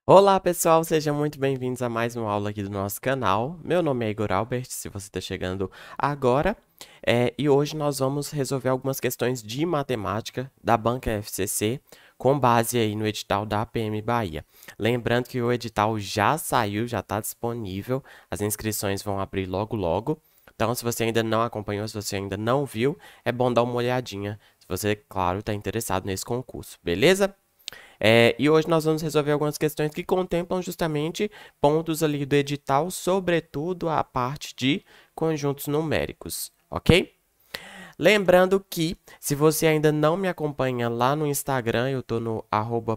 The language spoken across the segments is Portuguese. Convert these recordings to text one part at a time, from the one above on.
Olá pessoal, sejam muito bem-vindos a mais uma aula aqui do nosso canal. Meu nome é Igor Albert, se você está chegando agora, e hoje nós vamos resolver algumas questões de matemática da Banca FCC com base aí no edital da PM Bahia. Lembrando que o edital já saiu, já está disponível, as inscrições vão abrir logo logo. Então, se você ainda não acompanhou, se você ainda não viu, é bom dar uma olhadinha, se você, claro, está interessado nesse concurso, beleza? E hoje nós vamos resolver algumas questões que contemplam justamente pontos ali do edital, sobretudo a parte de conjuntos numéricos, ok? Lembrando que, se você ainda não me acompanha lá no Instagram, eu estou no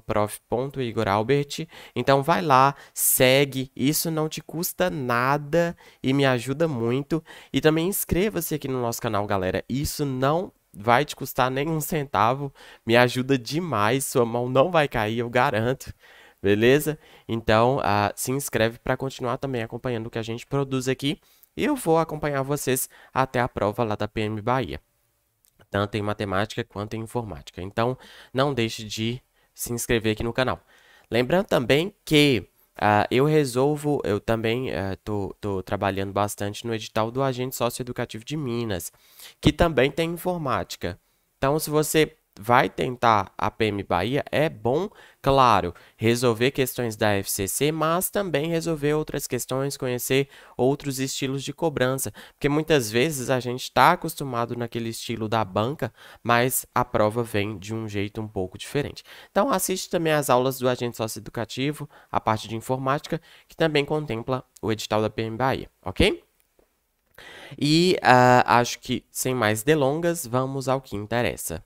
@prof.igoralbert, então vai lá, segue, isso não te custa nada e me ajuda muito. E também inscreva-se aqui no nosso canal, galera, isso não vai te custar nem um centavo, me ajuda demais, sua mão não vai cair, eu garanto. Beleza? Então, se inscreve para continuar também acompanhando o que a gente produz aqui. E eu vou acompanhar vocês até a prova lá da PM Bahia, tanto em matemática quanto em informática. Então, não deixe de se inscrever aqui no canal. Lembrando também que eu também estou trabalhando bastante no edital do Agente Socioeducativo de Minas, que também tem informática. Então, se você vai tentar a PM Bahia, é bom, claro, resolver questões da FCC, mas também resolver outras questões, conhecer outros estilos de cobrança, porque muitas vezes a gente está acostumado naquele estilo da banca, mas a prova vem de um jeito um pouco diferente. Então, assiste também as aulas do Agente Socioeducativo, a parte de informática, que também contempla o edital da PM Bahia, ok? E acho que, sem mais delongas, vamos ao que interessa.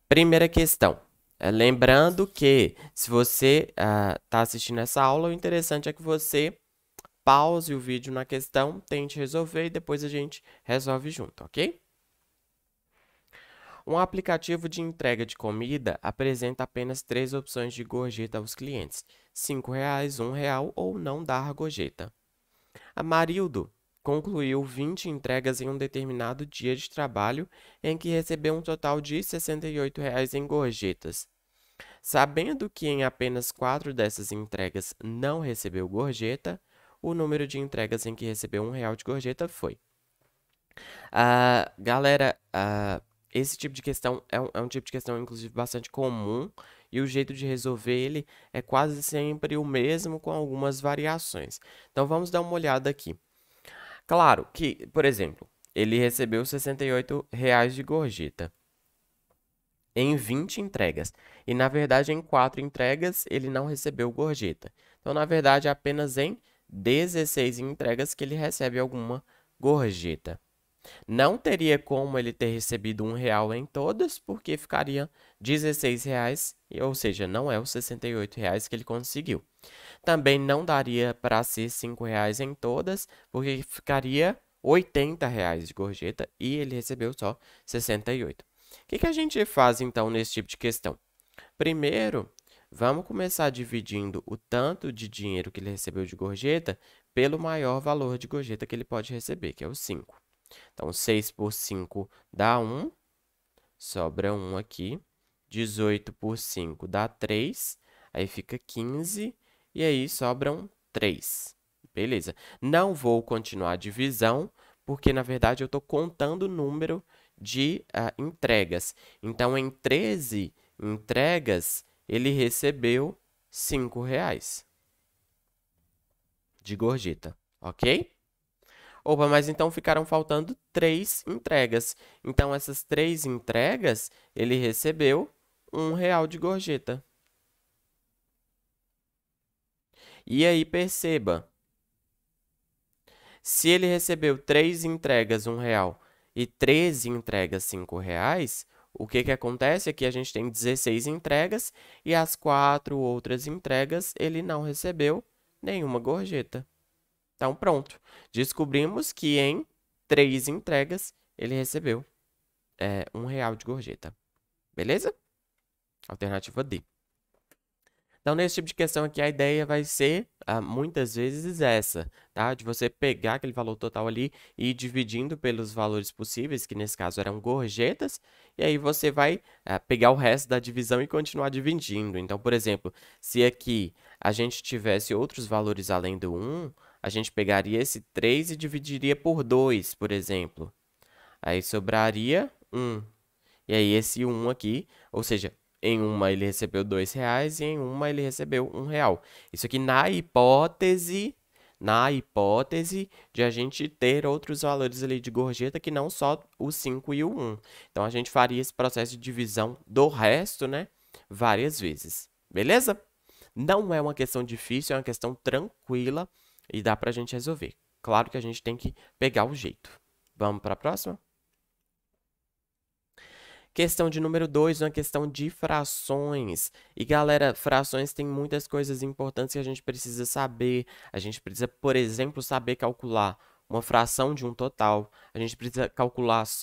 Primeira questão. Lembrando que, se você está assistindo essa aula, o interessante é que você pause o vídeo na questão, tente resolver e depois a gente resolve junto, ok? Um aplicativo de entrega de comida apresenta apenas três opções de gorjeta aos clientes: R$ 5, R$ 1 ou não dar gorjeta. Amarildo concluiu 20 entregas em um determinado dia de trabalho em que recebeu um total de R$ 68 em gorjetas. Sabendo que em apenas 4 dessas entregas não recebeu gorjeta, o número de entregas em que recebeu R$ 1 de gorjeta foi. Galera, esse tipo de questão é um tipo de questão, inclusive, bastante comum, e o jeito de resolver ele é quase sempre o mesmo, com algumas variações. Então, vamos dar uma olhada aqui. Claro que, por exemplo, ele recebeu R$ 68 de gorjeta em 20 entregas, e na verdade, em 4 entregas, ele não recebeu gorjeta. Então, na verdade, é apenas em 16 entregas que ele recebe alguma gorjeta. Não teria como ele ter recebido R$ 1 em todas, porque ficaria R$ 16, ou seja, não é os R$ 68 que ele conseguiu. Também não daria para ser R$ 5 em todas, porque ficaria R$ 80 de gorjeta e ele recebeu só 68. O que a gente faz então nesse tipo de questão? Primeiro, vamos começar dividindo o tanto de dinheiro que ele recebeu de gorjeta pelo maior valor de gorjeta que ele pode receber, que é o 5. Então, 6 por 5 dá 1, sobra 1 aqui. 18 por 5 dá 3, aí fica 15, e aí sobram 3. Beleza. Não vou continuar a divisão, porque, na verdade, eu estou contando o número de entregas. Então, em 13 entregas, ele recebeu R$ 5 de gorjeta, ok? Opa, mas então ficaram faltando 3 entregas. Então, essas 3 entregas, ele recebeu R$ 1 de gorjeta. E aí, perceba, se ele recebeu 3 entregas R$ 1 e 13 entregas R$ 5, o que acontece? Aqui a gente tem 16 entregas e as 4 outras entregas ele não recebeu nenhuma gorjeta. Então, pronto. Descobrimos que em 3 entregas ele recebeu R$ 1 de gorjeta. Beleza? Alternativa D. Então, nesse tipo de questão aqui, a ideia vai ser, muitas vezes, essa, tá? De você pegar aquele valor total ali e ir dividindo pelos valores possíveis, que nesse caso eram gorjetas, e aí você vai pegar o resto da divisão e continuar dividindo. Então, por exemplo, se aqui a gente tivesse outros valores além do 1, a gente pegaria esse 3 e dividiria por 2, por exemplo. Aí sobraria 1. E aí esse 1 aqui, ou seja, em uma ele recebeu R$ 2 e em uma ele recebeu R$ 1. Isso aqui na hipótese de a gente ter outros valores ali de gorjeta que não só o 5 e o 1. Então a gente faria esse processo de divisão do resto, né, várias vezes. Beleza? Não é uma questão difícil, é uma questão tranquila e dá pra gente resolver. Claro que a gente tem que pegar o jeito. Vamos para a próxima? Questão de número 2, uma questão de frações. E, galera, frações tem muitas coisas importantes que a gente precisa saber. A gente precisa, por exemplo, saber calcular uma fração de um total. A gente precisa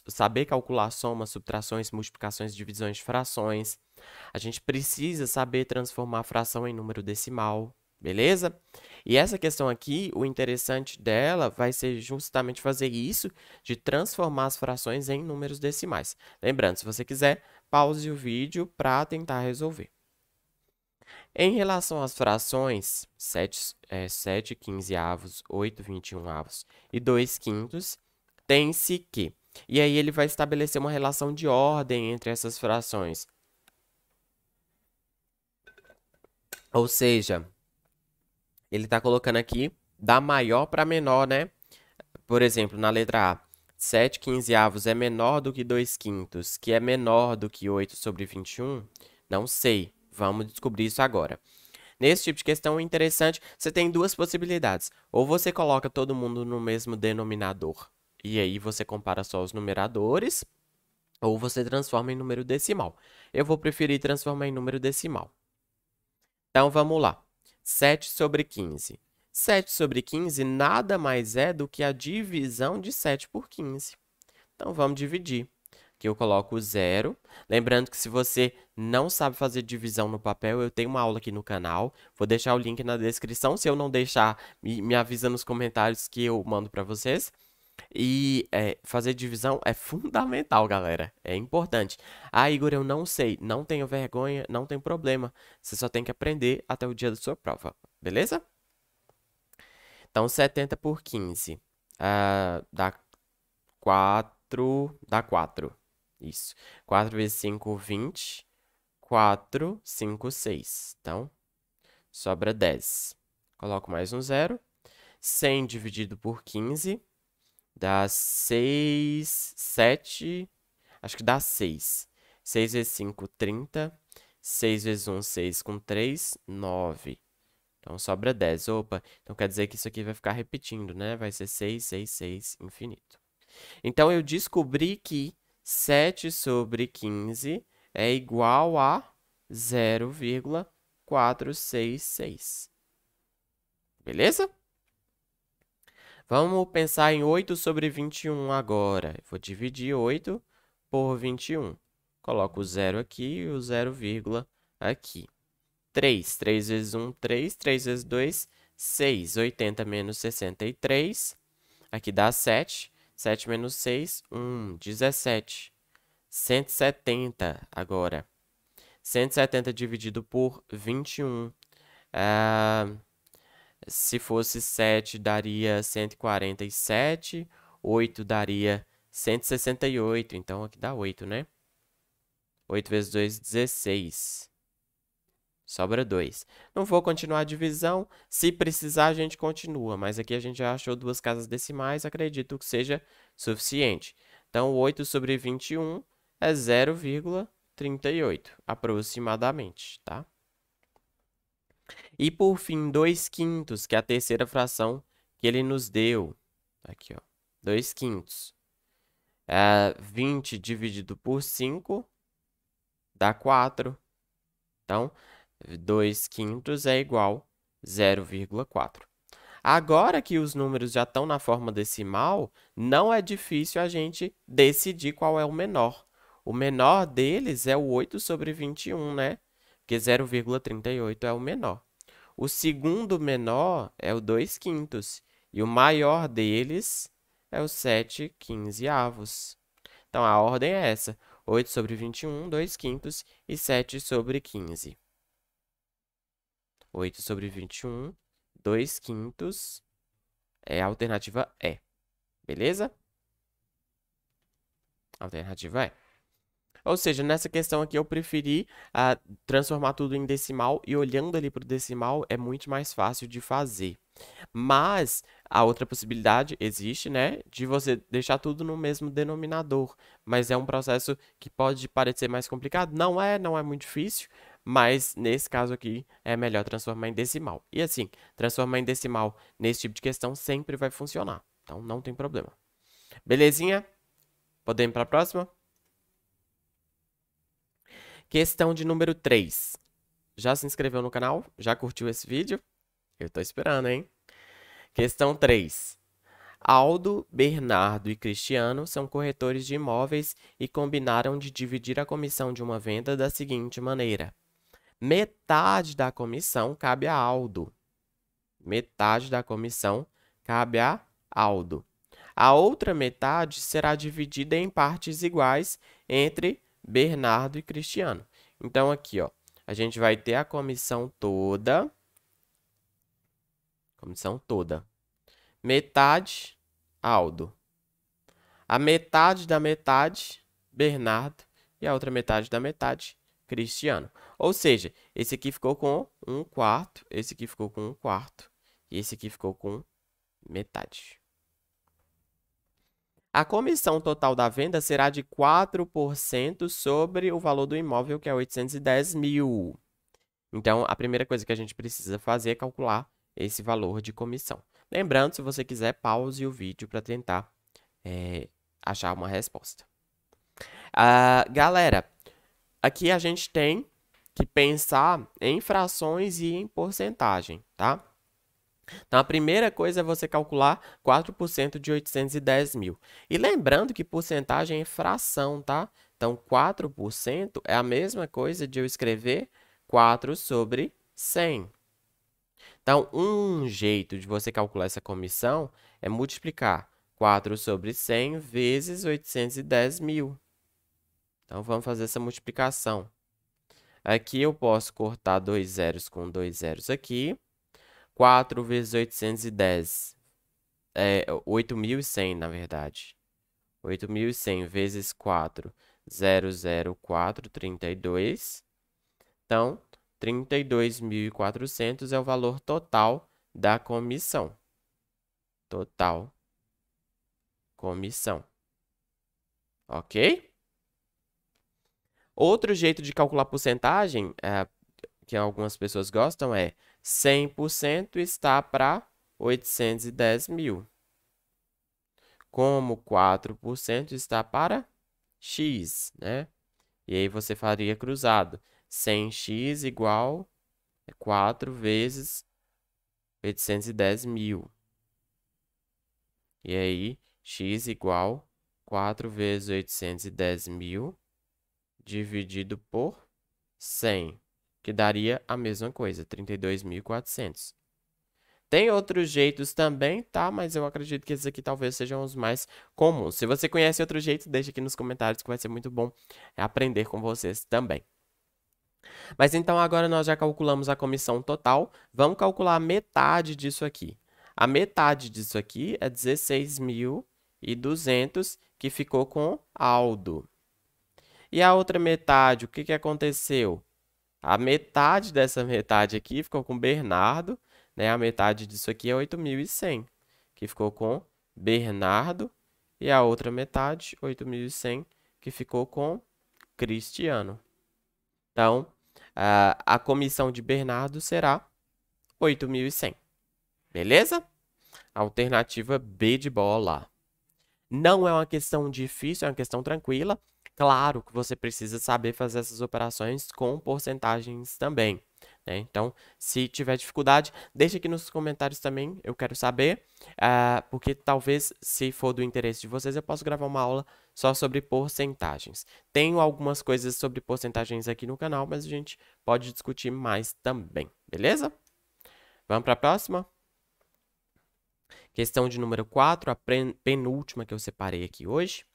saber calcular somas, subtrações, multiplicações, divisões de frações. A gente precisa saber transformar a fração em número decimal. Beleza? E essa questão aqui, o interessante dela vai ser justamente fazer isso, de transformar as frações em números decimais. Lembrando, se você quiser, pause o vídeo para tentar resolver. Em relação às frações, 7 quinzeavos, 8 21avos e 2 quintos, tem-se que... E aí ele vai estabelecer uma relação de ordem entre essas frações. Ou seja, ele está colocando aqui da maior para menor, né? Por exemplo, na letra A, 7 quinzeavos é menor do que 2 quintos, que é menor do que 8 sobre 21? Não sei. Vamos descobrir isso agora. Nesse tipo de questão interessante, você tem duas possibilidades. Ou você coloca todo mundo no mesmo denominador, e aí você compara só os numeradores, ou você transforma em número decimal. Eu vou preferir transformar em número decimal. Então, vamos lá. 7 sobre 15. 7 sobre 15 nada mais é do que a divisão de 7 por 15. Então, vamos dividir. Aqui eu coloco 0. Lembrando que se você não sabe fazer divisão no papel, eu tenho uma aula aqui no canal. Vou deixar o link na descrição. Se eu não deixar, me avisa nos comentários que eu mando para vocês. E fazer divisão é fundamental, galera. É importante. Ah, Igor, eu não sei. Não tenho vergonha, não tem problema. Você só tem que aprender até o dia da sua prova. Beleza? Então, 70 por 15 dá 4. Dá 4. Isso. 4 vezes 5, 20. 4, 5, 6. Então, sobra 10. Coloco mais um 0. 100 dividido por 15 dá 6, 7. Acho que dá 6. 6 vezes 5, 30. 6 vezes 1, 6 com 3, 9. Então, sobra 10. Opa, então quer dizer que isso aqui vai ficar repetindo, né? Vai ser 6, 6, 6, infinito. Então, eu descobri que 7 sobre 15 é igual a 0,466. Beleza? Vamos pensar em 8 sobre 21 agora. Eu vou dividir 8 por 21. Coloco o 0 aqui e o 0, aqui. 3. 3 vezes 1, 3. 3 vezes 2, 6. 80 menos 63. Aqui dá 7. 7 menos 6, 17. 170 agora. 170 dividido por 21. Se fosse 7, daria 147. 8 daria 168. Então, aqui dá 8, né? 8 vezes 2, 16. Sobra 2. Não vou continuar a divisão. Se precisar, a gente continua. Mas aqui a gente já achou duas casas decimais. Acredito que seja suficiente. Então, 8 sobre 21 é 0,38, aproximadamente, tá? E, por fim, 2 quintos, que é a terceira fração que ele nos deu. Aqui, ó. 2 quintos. 20 dividido por 5 dá 4. Então, 2 quintos é igual a 0,4. Agora que os números já estão na forma decimal, não é difícil a gente decidir qual é o menor. O menor deles é o 8 sobre 21, né? porque 0,38 é o menor. O segundo menor é o 2/5, e o maior deles é o 7/15. Então, a ordem é essa: 8 sobre 21, 2/5 e 7 sobre 15. 8 sobre 21, 2/5 é a alternativa E. Beleza? A alternativa E. Ou seja, nessa questão aqui eu preferi transformar tudo em decimal e olhando ali para o decimal é muito mais fácil de fazer. Mas a outra possibilidade existe, né, de você deixar tudo no mesmo denominador. Mas é um processo que pode parecer mais complicado. Não é muito difícil, mas nesse caso aqui é melhor transformar em decimal. E assim, transformar em decimal nesse tipo de questão sempre vai funcionar. Então não tem problema. Belezinha? Podemos ir para a próxima? Questão de número 3. Já se inscreveu no canal? Já curtiu esse vídeo? Eu tô esperando, hein? Questão 3. Aldo, Bernardo e Cristiano são corretores de imóveis e combinaram de dividir a comissão de uma venda da seguinte maneira: metade da comissão cabe a Aldo. Metade da comissão cabe a Aldo. A outra metade será dividida em partes iguais entre Bernardo e Cristiano. Então, aqui, ó, a gente vai ter a comissão toda. Metade, Aldo. A metade da metade, Bernardo. E a outra metade da metade, Cristiano. Ou seja, esse aqui ficou com 1/4, esse aqui ficou com 1/4 e esse aqui ficou com metade. A comissão total da venda será de 4% sobre o valor do imóvel, que é 810 mil. Então, a primeira coisa que a gente precisa fazer é calcular esse valor de comissão. Lembrando, se você quiser, pause o vídeo para tentar achar uma resposta. Galera, aqui a gente tem que pensar em frações e em porcentagem, tá? Então, a primeira coisa é você calcular 4% de 810 mil. E lembrando que porcentagem é fração, tá? Então, 4% é a mesma coisa de eu escrever 4 sobre 100. Então, um jeito de você calcular essa comissão é multiplicar 4 sobre 100 vezes 810 mil. Então, vamos fazer essa multiplicação. Aqui eu posso cortar 2 zeros com 2 zeros aqui. 4 vezes 810 é 8.100, na verdade. 8.100 vezes 4, 004, 32. Então, 32.400 é o valor total da comissão. Total comissão. Ok? Outro jeito de calcular porcentagem, que algumas pessoas gostam, é 100% está para 810 mil. Como 4% está para x, né? E aí você faria cruzado. 100x igual 4 vezes 810 mil. E aí, x igual 4 vezes 810 mil dividido por 100, que daria a mesma coisa, 32.400. Tem outros jeitos também, tá? Mas eu acredito que esses aqui talvez sejam os mais comuns. Se você conhece outro jeito, deixa aqui nos comentários que vai ser muito bom aprender com vocês também. Mas então agora nós já calculamos a comissão total. Vamos calcular a metade disso aqui. A metade disso aqui é 16.200, que ficou com Aldo. E a outra metade, o que aconteceu? A metade dessa metade aqui ficou com Bernardo, né? A metade disso aqui é 8.100, que ficou com Bernardo. E a outra metade, 8.100, que ficou com Cristiano. Então, a comissão de Bernardo será 8.100. Beleza? Alternativa B de bola. Não é uma questão difícil, é uma questão tranquila. Claro que você precisa saber fazer essas operações com porcentagens também, né? Então, se tiver dificuldade, deixa aqui nos comentários também, eu quero saber, porque talvez, se for do interesse de vocês, eu posso gravar uma aula só sobre porcentagens. Tenho algumas coisas sobre porcentagens aqui no canal, mas a gente pode discutir mais também, beleza? Vamos para a próxima? Questão de número 4, a penúltima que eu separei aqui hoje.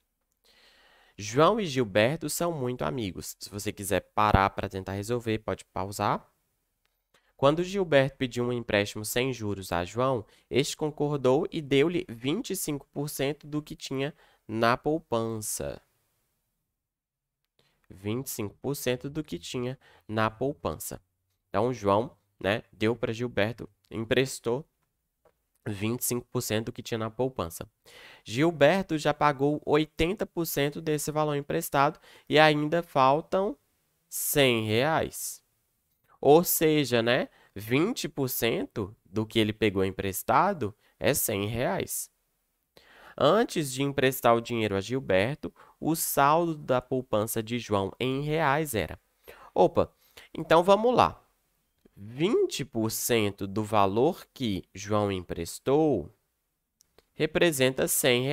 João e Gilberto são muito amigos. Se você quiser parar para tentar resolver, pode pausar. Quando Gilberto pediu um empréstimo sem juros a João, este concordou e deu-lhe 25% do que tinha na poupança. 25% do que tinha na poupança. Então, João, né, deu para Gilberto, emprestou 25% do que tinha na poupança. Gilberto já pagou 80% desse valor emprestado e ainda faltam R$ 100. Ou seja, né, 20% do que ele pegou emprestado é R$ 100. Antes de emprestar o dinheiro a Gilberto, o saldo da poupança de João em reais era... Opa, então vamos lá. 20% do valor que João emprestou representa R$ 100,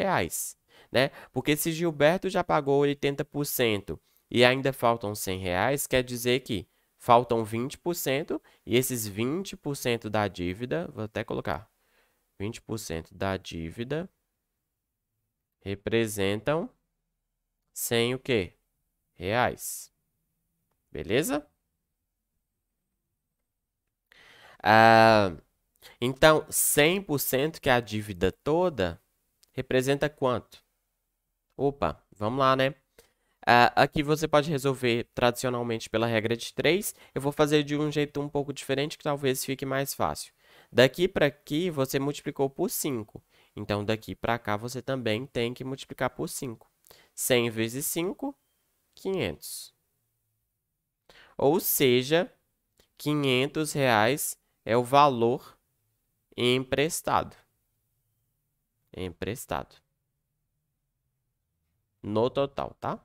né? Porque se Gilberto já pagou 80% e ainda faltam R$ 100, quer dizer que faltam 20% e esses 20% da dívida, vou até colocar, 20% da dívida representam 100 o quê? Reais. Beleza? Então, 100% que é a dívida toda representa quanto? Opa, vamos lá, né? Aqui você pode resolver tradicionalmente pela regra de 3. Eu vou fazer de um jeito um pouco diferente, que talvez fique mais fácil. Daqui para aqui, você multiplicou por 5. Então, daqui para cá, você também tem que multiplicar por 5. 100 vezes 5, 500. Ou seja, R$ 500 é o valor emprestado. Emprestado. No total, tá?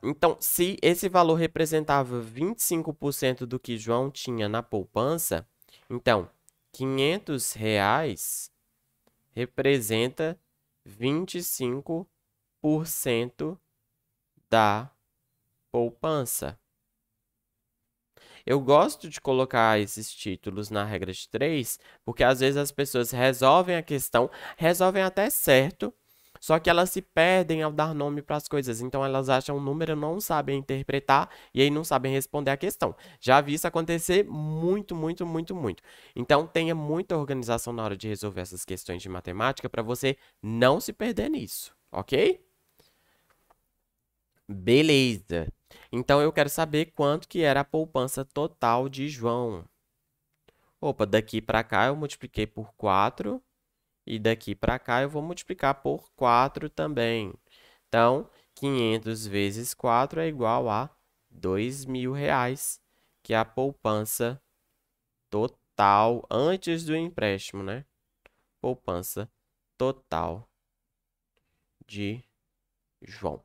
Então, se esse valor representava 25% do que João tinha na poupança, então, R$ 500 representa 25% da poupança. Eu gosto de colocar esses títulos na regra de 3, porque às vezes as pessoas resolvem a questão, resolvem até certo, só que elas se perdem ao dar nome para as coisas. Então, elas acham um número, não sabem interpretar e aí não sabem responder a questão. Já vi isso acontecer muito, muito, muito, muito. Então, tenha muita organização na hora de resolver essas questões de matemática para você não se perder nisso, ok? Beleza. Então, eu quero saber quanto que era a poupança total de João. Opa, daqui para cá eu multipliquei por 4 e daqui para cá eu vou multiplicar por 4 também. Então, 500 vezes 4 é igual a R$ 2.000, que é a poupança total antes do empréstimo, né? Poupança total de João.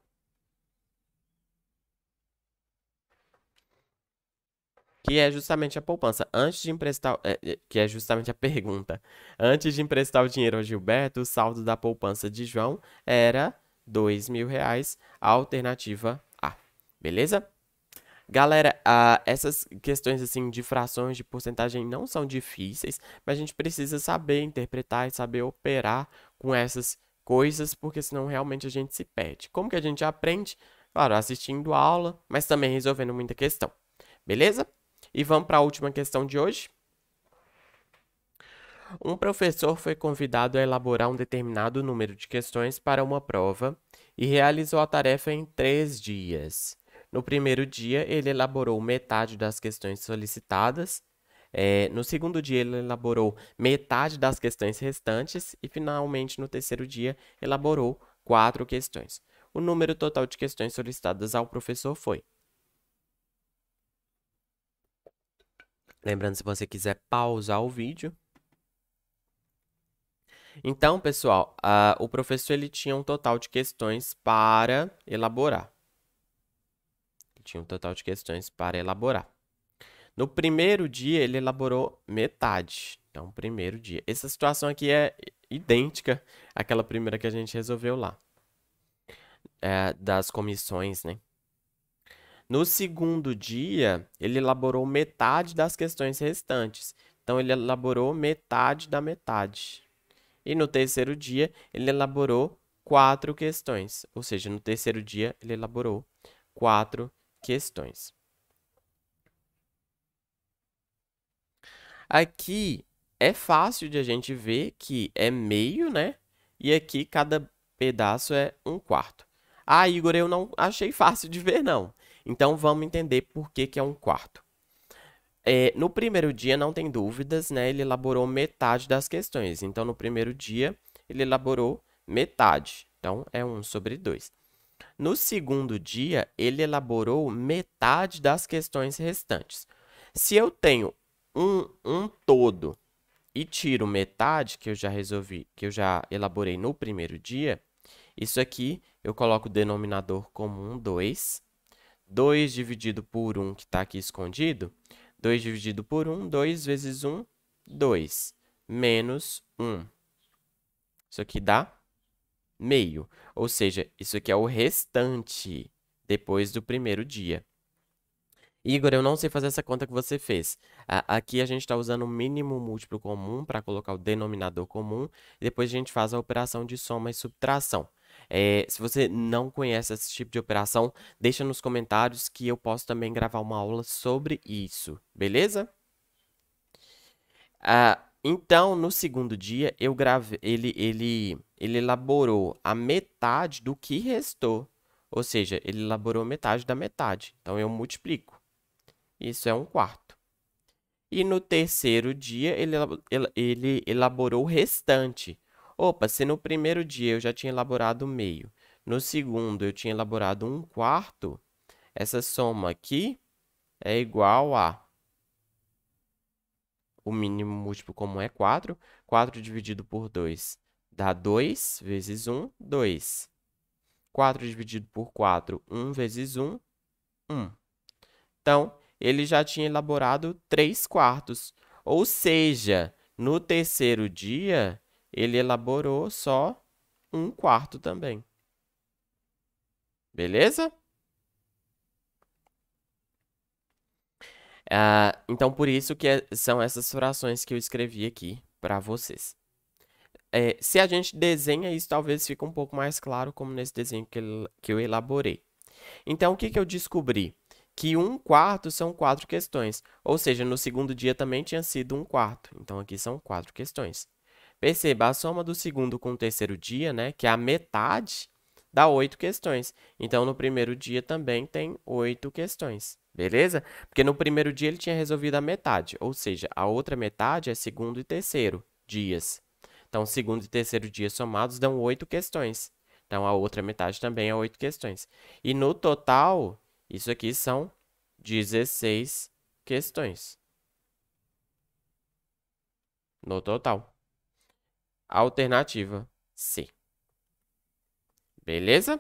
Que é justamente a poupança. Antes de emprestar, que é justamente a pergunta. Antes de emprestar o dinheiro ao Gilberto, o saldo da poupança de João era R$ 2.000, alternativa A. Beleza? Galera, essas questões assim de frações, de porcentagem não são difíceis, mas a gente precisa saber interpretar e saber operar com essas coisas, porque senão realmente a gente se perde. Como que a gente aprende? Claro, assistindo aula, mas também resolvendo muita questão. Beleza? E vamos para a última questão de hoje. Um professor foi convidado a elaborar um determinado número de questões para uma prova e realizou a tarefa em 3 dias. No primeiro dia, ele elaborou metade das questões solicitadas. No segundo dia, ele elaborou metade das questões restantes. E, finalmente, no terceiro dia, elaborou 4 questões. O número total de questões solicitadas ao professor foi... Lembrando, se você quiser pausar o vídeo. Então, pessoal, o professor ele tinha um total de questões para elaborar. Tinha um total de questões para elaborar. No primeiro dia, ele elaborou metade. Então, primeiro dia. Essa situação aqui é idêntica àquela primeira que a gente resolveu lá. Das comissões, né? No segundo dia, ele elaborou metade das questões restantes. Então, ele elaborou metade da metade. E no terceiro dia, ele elaborou 4 questões. Ou seja, no terceiro dia, ele elaborou 4 questões. Aqui é fácil de a gente ver que é meio, né? E aqui cada pedaço é 1/4. Ah, Igor, eu não achei fácil de ver, não. Então, vamos entender por que é 1/4. No primeiro dia, não tem dúvidas, né? Ele elaborou metade das questões. Então, no primeiro dia, ele elaborou metade. Então, é 1/2. No segundo dia, ele elaborou metade das questões restantes. Se eu tenho um todo e tiro metade, que eu já resolvi, que eu já elaborei no primeiro dia, isso aqui eu coloco o denominador comum 2. 2 dividido por 1, que está aqui escondido. 2 dividido por 1, 2 vezes 1, 2. Menos 1. Isso aqui dá meio. Ou seja, isso aqui é o restante depois do primeiro dia. Igor, eu não sei fazer essa conta que você fez. Aqui a gente está usando o mínimo múltiplo comum para colocar o denominador comum. E depois a gente faz a operação de soma e subtração. Se você não conhece esse tipo de operação, deixa nos comentários que eu posso também gravar uma aula sobre isso. Beleza? Então, no segundo dia, ele elaborou a metade do que restou. Ou seja, ele elaborou metade da metade. Então, eu multiplico. Isso é 1/4. E no terceiro dia, ele elaborou o restante. Opa, se no primeiro dia eu já tinha elaborado meio, no segundo eu tinha elaborado 1/4, essa soma aqui é igual a... O mínimo múltiplo comum é 4. 4 dividido por 2 dá 2 vezes 1, 2. 4 dividido por 4, 1 vezes 1, 1. Então, ele já tinha elaborado 3/4. Ou seja, no terceiro dia, ele elaborou só 1/4 também. Beleza? Então, por isso que são essas frações que eu escrevi aqui para vocês. Se a gente desenha isso, talvez fique um pouco mais claro, como nesse desenho que eu elaborei. Então, o que eu descobri? Que 1/4 são 4 questões. Ou seja, no segundo dia também tinha sido 1/4. Então, aqui são 4 questões. Perceba, a soma do segundo com o terceiro dia, né, que é a metade, dá 8 questões. Então, no primeiro dia também tem 8 questões. Beleza? Porque no primeiro dia ele tinha resolvido a metade. Ou seja, a outra metade é segundo e terceiro dias. Então, segundo e terceiro dia somados dão 8 questões. Então, a outra metade também é 8 questões. E no total, isso aqui são 16 questões. No total. Alternativa C. Beleza?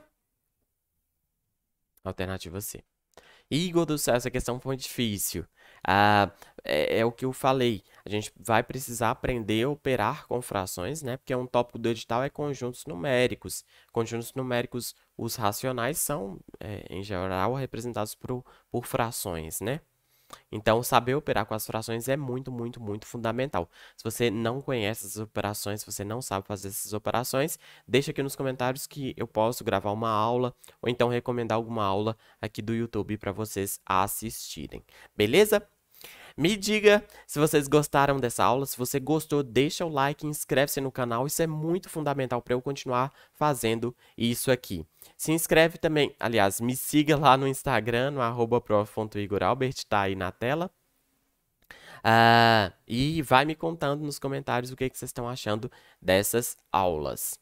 Alternativa C. Igor do céu, essa questão foi difícil. É o que eu falei. A gente vai precisar aprender a operar com frações, né? Porque um tópico do edital é conjuntos numéricos. Conjuntos numéricos, os racionais são, em geral, representados por frações, né? Então, saber operar com as frações é muito, muito, muito fundamental. Se você não conhece essas operações, se você não sabe fazer essas operações, deixa aqui nos comentários que eu posso gravar uma aula ou então recomendar alguma aula aqui do YouTube para vocês assistirem. Beleza? Me diga se vocês gostaram dessa aula. Se você gostou, deixa o like, inscreve-se no canal. Isso é muito fundamental para eu continuar fazendo isso aqui. Se inscreve também, aliás, me siga lá no Instagram, no @prof.igoralbert, tá aí na tela. E vai me contando nos comentários o que vocês estão achando dessas aulas.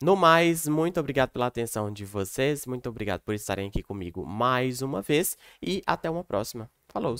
No mais, muito obrigado pela atenção de vocês, muito obrigado por estarem aqui comigo mais uma vez e até uma próxima. Falou!